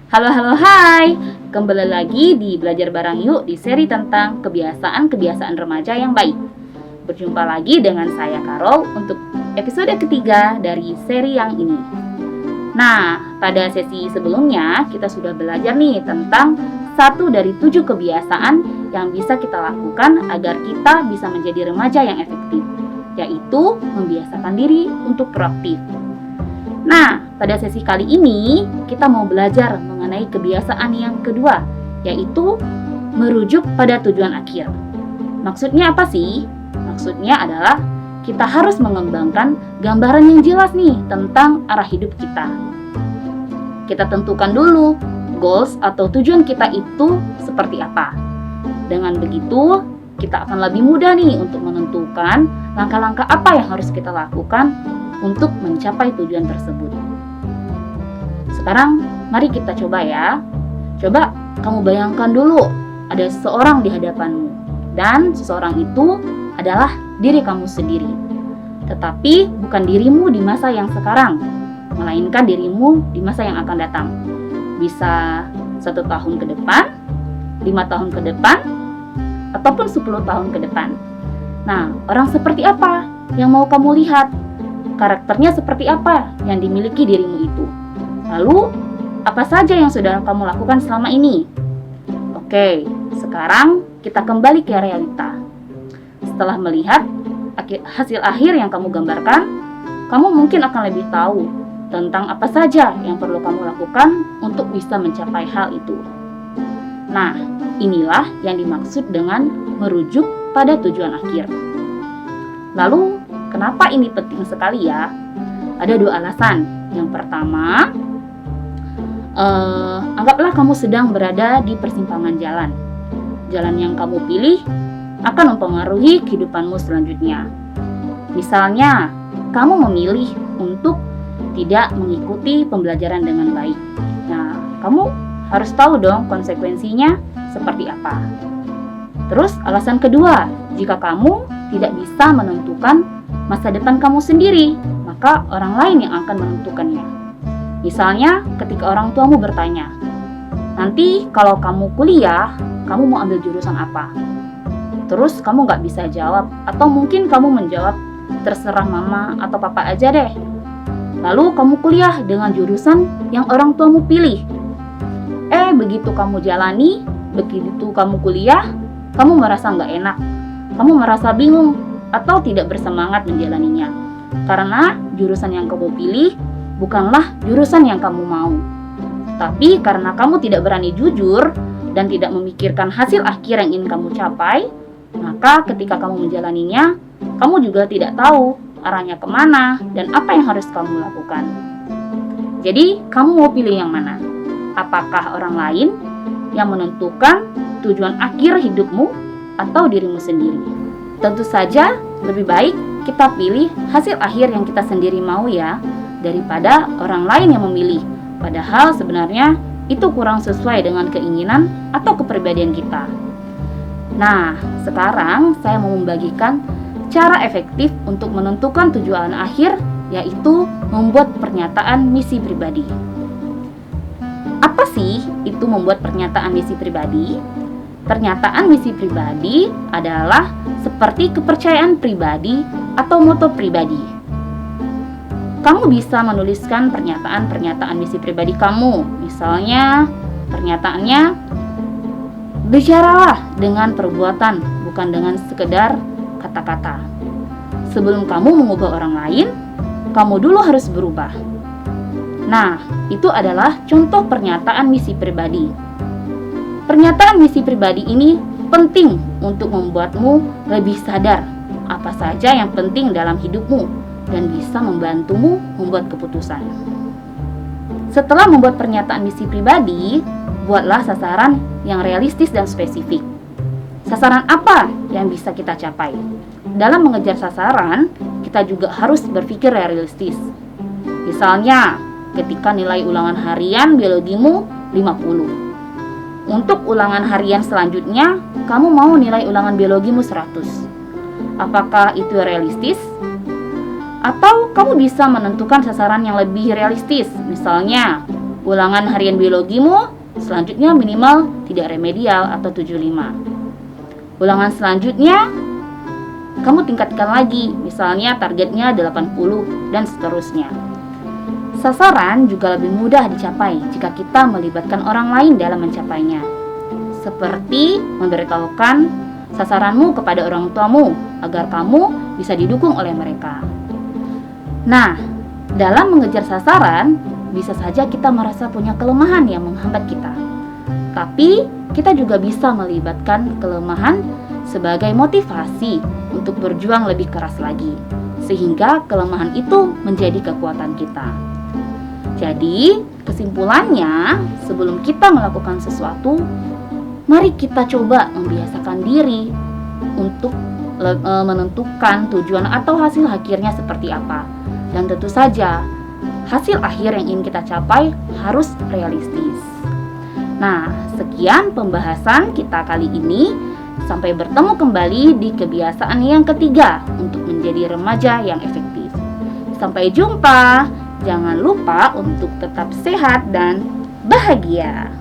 Halo, hai. Kembali lagi di Belajar Bareng Yuk di seri tentang kebiasaan-kebiasaan remaja yang baik. Berjumpa lagi dengan saya Karol untuk episode ketiga dari seri yang ini. Nah, pada sesi sebelumnya kita sudah belajar nih tentang 1 dari 7 kebiasaan yang bisa kita lakukan agar kita bisa menjadi remaja yang efektif, yaitu membiasakan diri untuk proaktif. Nah, pada sesi kali ini kita mau belajar mengenai kebiasaan yang kedua, yaitu merujuk pada tujuan akhir. Maksudnya apa sih? Maksudnya adalah kita harus mengembangkan gambaran yang jelas nih tentang arah hidup kita. Kita tentukan dulu goals atau tujuan kita itu seperti apa. Dengan begitu, kita akan lebih mudah nih untuk menentukan langkah-langkah apa yang harus kita lakukan untuk mencapai tujuan tersebut. Sekarang, mari kita coba ya. Coba kamu bayangkan dulu ada seseorang di hadapanmu, dan seseorang itu adalah diri kamu sendiri. Tetapi bukan dirimu di masa yang sekarang, melainkan dirimu di masa yang akan datang. Bisa 1 tahun ke depan, 5 tahun ke depan, ataupun 10 tahun ke depan. Nah, orang seperti apa yang mau kamu lihat? Karakternya seperti apa yang dimiliki dirimu itu? Lalu, apa saja yang sudah kamu lakukan selama ini? Oke, sekarang kita kembali ke realita. Setelah melihat hasil akhir yang kamu gambarkan, kamu mungkin akan lebih tahu tentang apa saja yang perlu kamu lakukan untuk bisa mencapai hal itu. Nah, inilah yang dimaksud dengan merujuk pada tujuan akhir. Lalu, kenapa ini penting sekali ya? Ada 2 alasan. Yang pertama, anggaplah kamu sedang berada di persimpangan jalan. Jalan yang kamu pilih akan mempengaruhi kehidupanmu selanjutnya. Misalnya, kamu memilih untuk tidak mengikuti pembelajaran dengan baik. Nah, kamu harus tahu dong konsekuensinya seperti apa. Terus, alasan kedua, jika kamu tidak bisa menentukan masa depan kamu sendiri, maka orang lain yang akan menentukannya. Misalnya, ketika orang tuamu bertanya, nanti kalau kamu kuliah, kamu mau ambil jurusan apa? Terus kamu nggak bisa jawab, atau mungkin kamu menjawab, terserah mama atau papa aja deh. Lalu kamu kuliah dengan jurusan yang orang tuamu pilih. Begitu kamu jalani, begitu kamu kuliah, kamu merasa nggak enak, kamu merasa bingung, atau tidak bersemangat menjalaninya. Karena jurusan yang kamu pilih bukanlah jurusan yang kamu mau. Tapi karena kamu tidak berani jujur dan tidak memikirkan hasil akhir yang ingin kamu capai, maka ketika kamu menjalaninya, kamu juga tidak tahu arahnya kemana dan apa yang harus kamu lakukan. Jadi, kamu mau pilih yang mana? Apakah orang lain yang menentukan tujuan akhir hidupmu atau dirimu sendiri? Tentu saja lebih baik kita pilih hasil akhir yang kita sendiri mau ya, daripada orang lain yang memilih. Padahal sebenarnya itu kurang sesuai dengan keinginan atau kepribadian kita. Nah, sekarang saya mau membagikan cara efektif untuk menentukan tujuan akhir, yaitu membuat pernyataan misi pribadi. Apa sih itu membuat pernyataan misi pribadi? Pernyataan misi pribadi adalah seperti kepercayaan pribadi atau moto pribadi. Kamu bisa menuliskan pernyataan misi pribadi kamu. Misalnya, pernyataannya, bicaralah dengan perbuatan, bukan dengan sekedar kata-kata. Sebelum kamu mengubah orang lain, kamu dulu harus berubah. Nah, itu adalah contoh pernyataan misi pribadi. Pernyataan misi pribadi ini penting untuk membuatmu lebih sadar apa saja yang penting dalam hidupmu dan bisa membantumu membuat keputusan. Setelah membuat pernyataan misi pribadi, buatlah sasaran yang realistis dan spesifik. Sasaran apa yang bisa kita capai? Dalam mengejar sasaran, kita juga harus berpikir realistis. Misalnya, ketika nilai ulangan harian biologimu 50. Untuk ulangan harian selanjutnya, kamu mau nilai ulangan biologimu 100. Apakah itu realistis? Atau kamu bisa menentukan sasaran yang lebih realistis, misalnya Ulangan harian biologimu selanjutnya minimal tidak remedial atau 75. Ulangan selanjutnya kamu tingkatkan lagi, misalnya targetnya 80 dan seterusnya. Sasaran juga lebih mudah dicapai jika kita melibatkan orang lain dalam mencapainya. Seperti memberitahukan sasaranmu kepada orang tuamu agar kamu bisa didukung oleh mereka. Nah, dalam mengejar sasaran, bisa saja kita merasa punya kelemahan yang menghambat kita. Tapi, kita juga bisa melibatkan kelemahan sebagai motivasi untuk berjuang lebih keras lagi, sehingga kelemahan itu menjadi kekuatan kita. Jadi, kesimpulannya, sebelum kita melakukan sesuatu, mari kita coba membiasakan diri untuk menentukan tujuan atau hasil akhirnya seperti apa. Dan tentu saja, hasil akhir yang ingin kita capai harus realistis. Nah, sekian pembahasan kita kali ini. Sampai bertemu kembali di kebiasaan yang ketiga untuk menjadi remaja yang efektif. Sampai jumpa. Jangan lupa untuk tetap sehat dan bahagia.